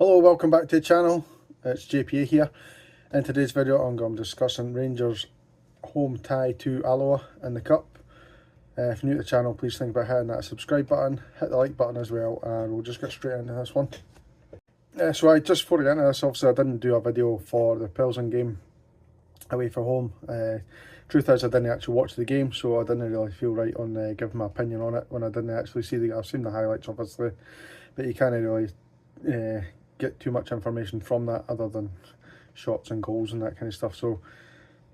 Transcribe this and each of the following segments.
Hello, welcome back to the channel. It's JPA here. In today's video I'm going to be discussing Rangers' home tie to Alloa in the Cup. If you're new to the channel, please think about hitting that subscribe button, hit the like button as well, and we'll just get straight into this one. Just before I get into this, obviously I didn't do a video for the Pilsen game away from home. Truth is I didn't actually watch the game, so I didn't really feel right on giving my opinion on it when I didn't actually see the game. I've seen the highlights obviously, but you can't really get too much information from that other than shots and goals and that kind of stuff. So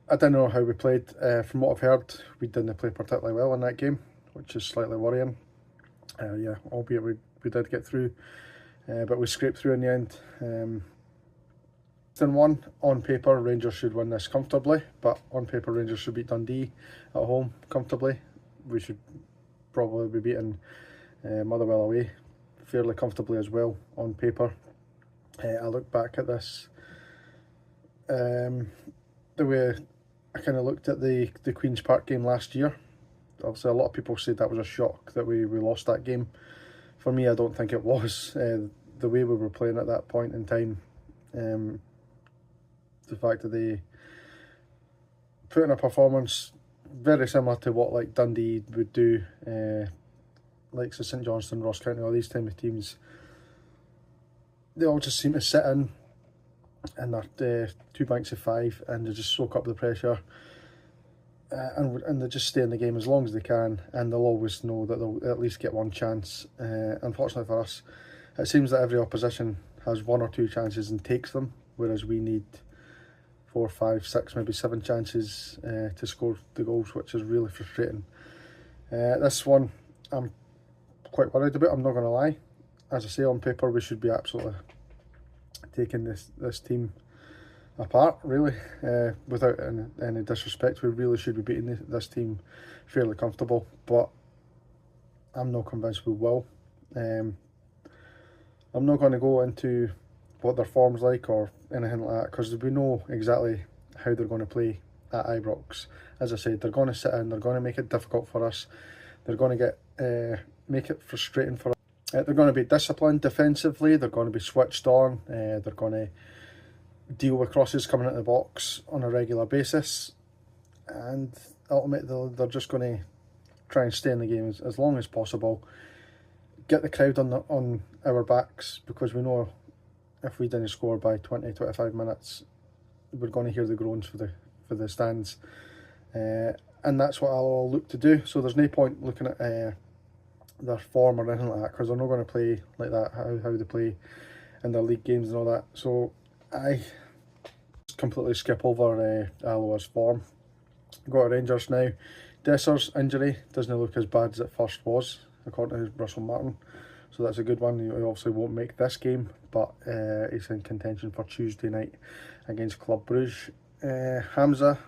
I don't know how we played. From what I've heard, we didn't play particularly well in that game, which is slightly worrying. Albeit we did get through, but we scraped through in the end. Then one, on paper Rangers should win this comfortably, but on paper Rangers should beat Dundee at home comfortably. We should probably be beating Motherwell away fairly comfortably as well on paper. I look back at this, the way I kind of looked at the Queen's Park game last year. Obviously a lot of people said that was a shock that we lost that game. For me, I don't think it was. The way we were playing at that point in time, the fact that they put in a performance very similar to what like Dundee would do, like St Johnstone, Ross County, all these type of teams, they all just seem to sit in their two banks of five and they just soak up the pressure, and they just stay in the game as long as they can, and they'll always know that they'll at least get one chance. Unfortunately for us, it seems that every opposition has one or two chances and takes them, whereas we need 4, 5, 6, maybe 7 chances to score the goals, which is really frustrating. This one I'm quite worried about, I'm not going to lie. As I say, on paper we should be absolutely taking this team apart, really. Without any disrespect, we really should be beating this team fairly comfortable, but I'm not convinced we will. I'm not going to go into what their form's like or anything like that, because we know exactly how they're going to play at Ibrox. As I said, they're going to sit in, they're going to make it difficult for us, they're going to make it frustrating for us. They're going to be disciplined defensively, they're going to be switched on, they're going to deal with crosses coming out of the box on a regular basis, and ultimately they're just going to try and stay in the game as long as possible, get the crowd on our backs, because we know if we didn't score by 20-25 minutes, we're going to hear the groans for the stands, and that's what I'll look to do. So there's no point looking at their form or anything like that, because they're not going to play like that, how they play in their league games and all that. So I just completely skip over Alloa's form. Go to Rangers now. Desser's injury doesn't look as bad as it first was, according to Russell Martin, so that's a good one. He obviously won't make this game, but he's in contention for Tuesday night against Club Brugge. Hamza,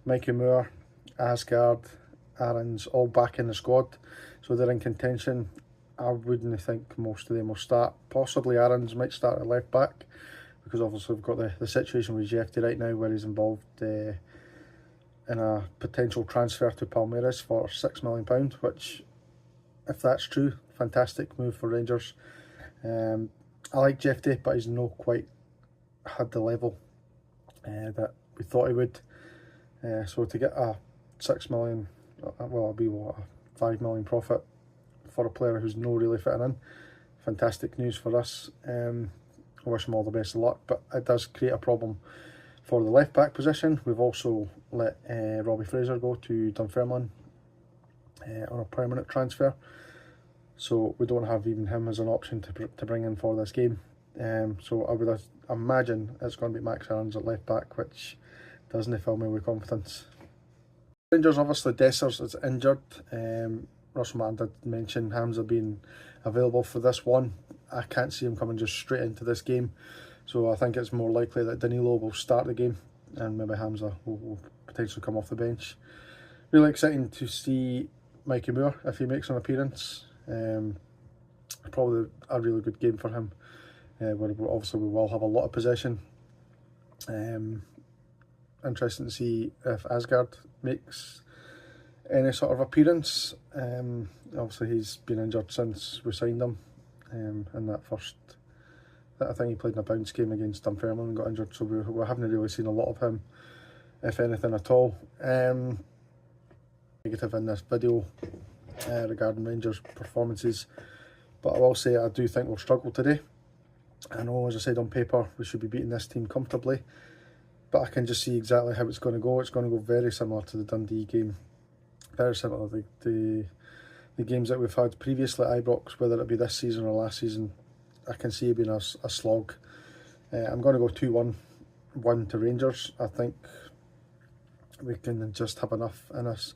Mikey Moore, Asgard, Aarons all back in the squad, so they're in contention. I wouldn't think most of them will start. Possibly Aarons might start at left back, because obviously we've got the situation with Jefty right now, where he's involved in a potential transfer to Palmeiras for £6 million, which, if that's true, fantastic move for Rangers. I like Jefty, but he's not quite had the level that we thought he would. So to get a 6 million, well, it'll be what, a 5 million profit for a player who's not really fitting in, fantastic news for us. I wish him all the best of luck, but it does create a problem for the left back position. We've also let Robbie Fraser go to Dunfermline on a permanent transfer, so we don't have even him as an option to bring in for this game. So I would imagine it's going to be Max Aarons at left back, which doesn't fill me with confidence. Rangers, obviously Dessers is injured. Russell Martin did mention Hamza being available for this one. I can't see him coming just straight into this game, so I think it's more likely that Danilo will start the game and maybe Hamza will potentially come off the bench. Really exciting to see Mikey Moore if he makes an appearance. Probably a really good game for him, where obviously we will have a lot of possession. Interesting to see if Asgard makes any sort of appearance. Obviously he's been injured since we signed him in that first I think he played in a bounce game against Dunfermline and got injured, so we haven't really seen a lot of him, if anything at all. Negative in this video regarding Rangers' performances, but I will say I do think we'll struggle today. I know, as I said, on paper we should be beating this team comfortably, but I can just see exactly how it's going to go. It's going to go very similar to the Dundee game, very similar to the games that we've had previously at Ibrox, whether it be this season or last season. I can see it being a slog. I'm going to go 2-1 to Rangers. I think we can just have enough in us,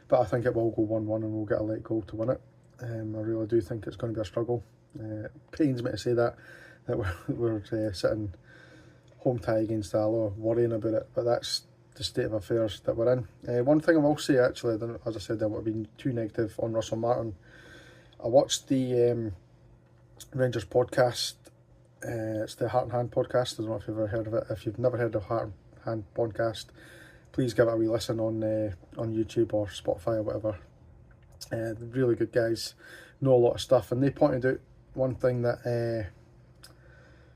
but I think it will go 1-1 and we'll get a late goal to win it. I really do think it's going to be a struggle. Pains me to say that we're sitting home tie against Alloa, worrying about it, but that's the state of affairs that we're in. One thing I will say, actually, as I said, I would have been too negative on Russell Martin. I watched the Rangers podcast. It's the Heart and Hand podcast. I don't know if you've ever heard of it. If you've never heard of Heart and Hand podcast, please give it a wee listen on YouTube or Spotify or whatever. Really good guys, know a lot of stuff, and they pointed out one thing that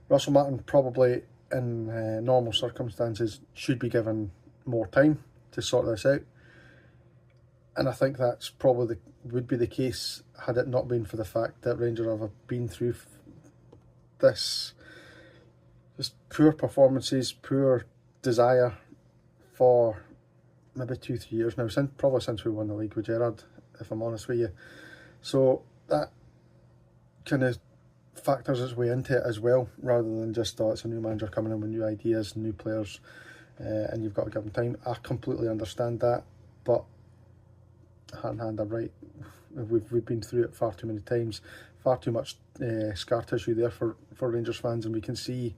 Russell Martin probably in normal circumstances should be given more time to sort this out, and I think that's probably would be the case had it not been for the fact that Rangers have been through this just poor performances, poor desire for maybe 2-3 years now, probably since we won the league with Gerrard, if I'm honest with you. So that kind of factors its way into it as well, rather than just, oh, it's a new manager coming in with new ideas, new players, and you've got to give them time. I completely understand that, but hand in hand, I'm right. We've been through it far too many times, far too much scar tissue there for Rangers fans, and we can see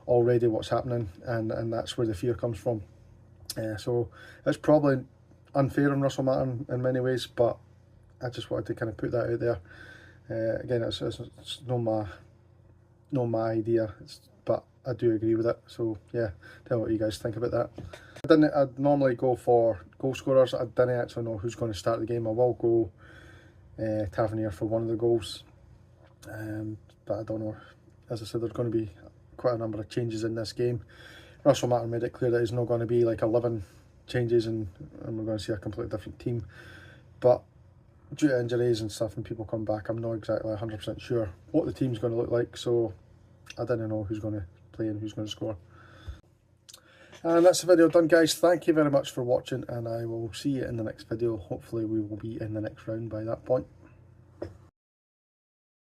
already what's happening, and that's where the fear comes from. So it's probably unfair on Russell Martin in many ways, but I just wanted to kind of put that out there. Again, it's not my idea, but I do agree with it. So yeah, tell me what you guys think about that. I'd normally go for goal scorers. I didn't actually know who's going to start the game. I will go Tavernier for one of the goals, but I don't know. As I said, there's going to be quite a number of changes in this game. Russell Martin made it clear that it's not going to be like 11 changes and we're going to see a completely different team. But due to injuries and stuff and people come back, I'm not exactly 100% sure what the team's going to look like. So I didn't know who's going to play and who's going to score. And that's the video done, guys. Thank you very much for watching, and I will see you in the next video. Hopefully we will be in the next round by that point.